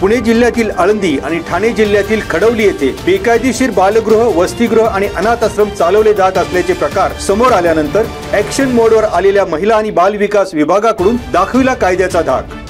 पुणे जिल्ह्यातील आळंदी आणि ठाणे जिल्ह्यातील खडवली येथे बेकायदेशीर बालगृह, वसतिगृह आणि अनाथ आश्रम चालवले जात असल्याचे प्रकार समोर आल्यानंतर ॲक्शन मोडवर आलेल्या महिला आणि बाल विकास विभागाकडून दाखविला कायद्याचा धाक।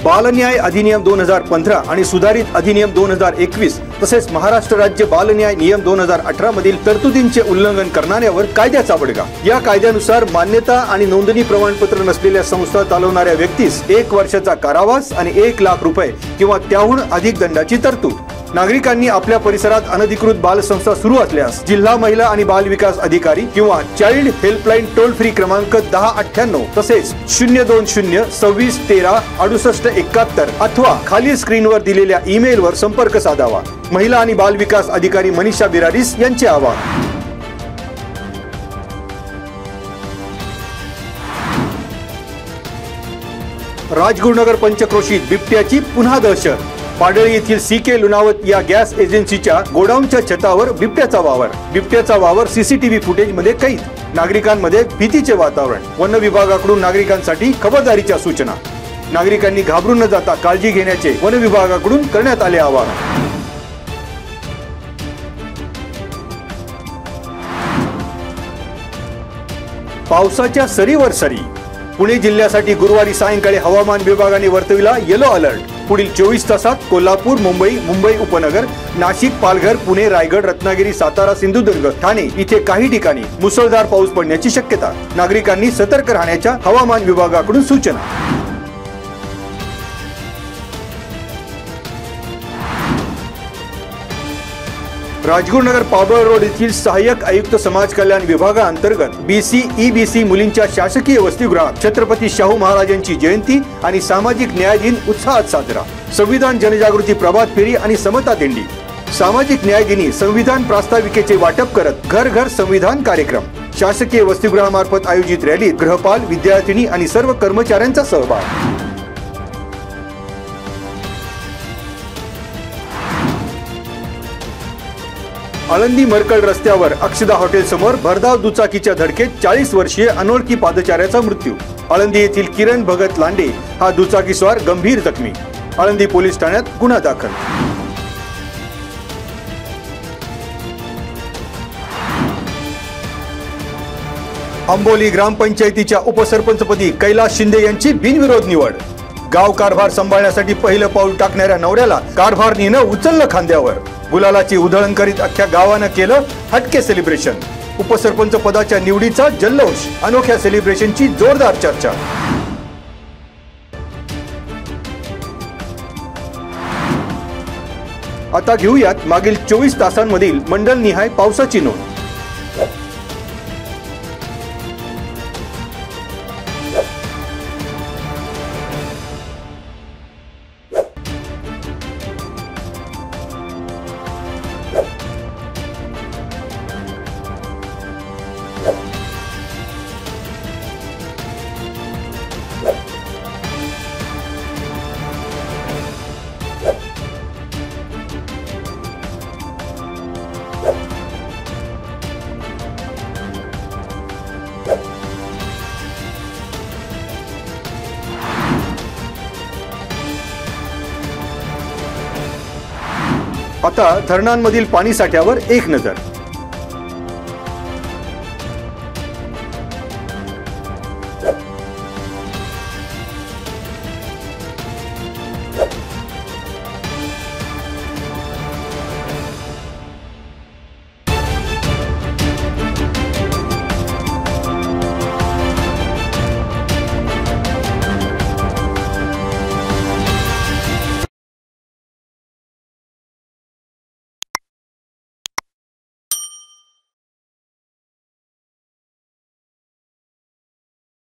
बालन्याय अधिनियम 2015 आणि सुधारित अधिनियम 2021 तसेच महाराष्ट्र राज्य बालन्याय नियम 2018 मधील तरतुदींचे उल्लंघन करणाऱ्यावर कायद्याचा बडगा। या कायद्यानुसार मान्यता आणि नोंदणी प्रमाणपत्र नसलेल्या संस्था चालवणाऱ्या व्यक्तीस 1 वर्षाचा कारावास आणि 1 लाख रुपये किंवा त्याहून अधिक दंडाची तरतूद। नागरिकांनी आपल्या परिसरात अनधिकृत बालसंस्था सुरू असल्यास जिल्हा महिला आणि बाल विकास अधिकारी किंवा चाइल्ड हेल्पलाईन टोल फ्री क्रमांक 1098 तसेच 020 26 13 68 71 अथवा खालील स्क्रीनवर दिलेल्या ईमेलवर संपर्क साधावा। महिला आणि बाल विकास अधिकारी मनीषा बिरारीस यांचे आवाहन। राजगुरुनगर पंचक्रोशीत बिबट्याची पुन्हा दहशत। पाडळी येथील CK लुणावत या गॅस एजन्सीच्या गोडाऊनच्या छतावर बिबट्याचा वावर CCTV फुटेजमध्ये कैद। नागरिकांमध्ये भीतीचे वातावरण। वन विभागाकडून नागरिकांसाठी खबरदारीच्या सूचना। नागरिकांनी घाबरून न जाता काळजी घेण्याचे वन विभागाकडून करण्यात आले आवाहन। पावसाच्या सरीवर सरी। पुणे जिल्ह्यासाठी गुरुवारी सायंकाळी हवामान विभागाने वर्तविला येलो अलर्ट। पुढील 24 तासात कोल्हापूर, मुंबई उपनगर, नाशिक, पालघर, पुणे, रायगड, रत्नागिरी, सातारा, सिंधुदुर्ग, ठाणे इथे काही ठिकाणी मुसळधार पाऊस पडण्याची शक्यता। नागरिकांनी सतर्क राहण्याच्या हवामान विभागाकडून सूचना। राजगुरुनगर पाबळ रोड येथील सहाय्यक आयुक्त समाज कल्याण विभागाअंतर्गत BC EBC मुलींच्या शासकीय वसतिगृहात छत्रपती शाहू महाराजांची जयंती आणि सामाजिक न्याय दिन उत्साहात साजरा। संविधान जनजागृती प्रभात फेरी आणि समता दिंडी। सामाजिक न्याय दिनी संविधान प्रास्ताविकेचे वाटप करत घर घर संविधान कार्यक्रम। शासकीय वसतिगृहामार्फत आयोजित रॅलीत गृहपाल, विद्यार्थिनी आणि सर्व कर्मचाऱ्यांचा सहभाग। आळंदी मरकळ रस्त्यावर अक्षदा हॉटेल समोर भरधाव दुचाकीच्या धडकेत 40 वर्षीय अनोळखी पादचाऱ्याचा मृत्यू। आळंदी येथील किरण भगत लांडे हा दुचाकीस्वार गंभीर जखमी। आळंदी पोलीस ठाण्यात गुन्हा दाखल। आंबोली ग्रामपंचायतीच्या उपसरपंचपदी कैलास शिंदे यांची बिनविरोध निवड। गाव कारभार सांभाळण्यासाठी पहिलं पाऊल टाकणाऱ्या नवऱ्याला कारभारणीनं उचललं खांद्यावर। गुलालाची उधळण करीत अख्ख्या गावानं केलं हटके सेलिब्रेशन। उपसरपंच पदाच्या निवडीचा जल्लोष, अनोख्या सेलिब्रेशनची जोरदार चर्चा। आता घेऊयात मागील 24 तासांमधील मंडलनिहाय पावसाची नोंद। आता धरणांमधील पाणी साठ्यावर एक नजर।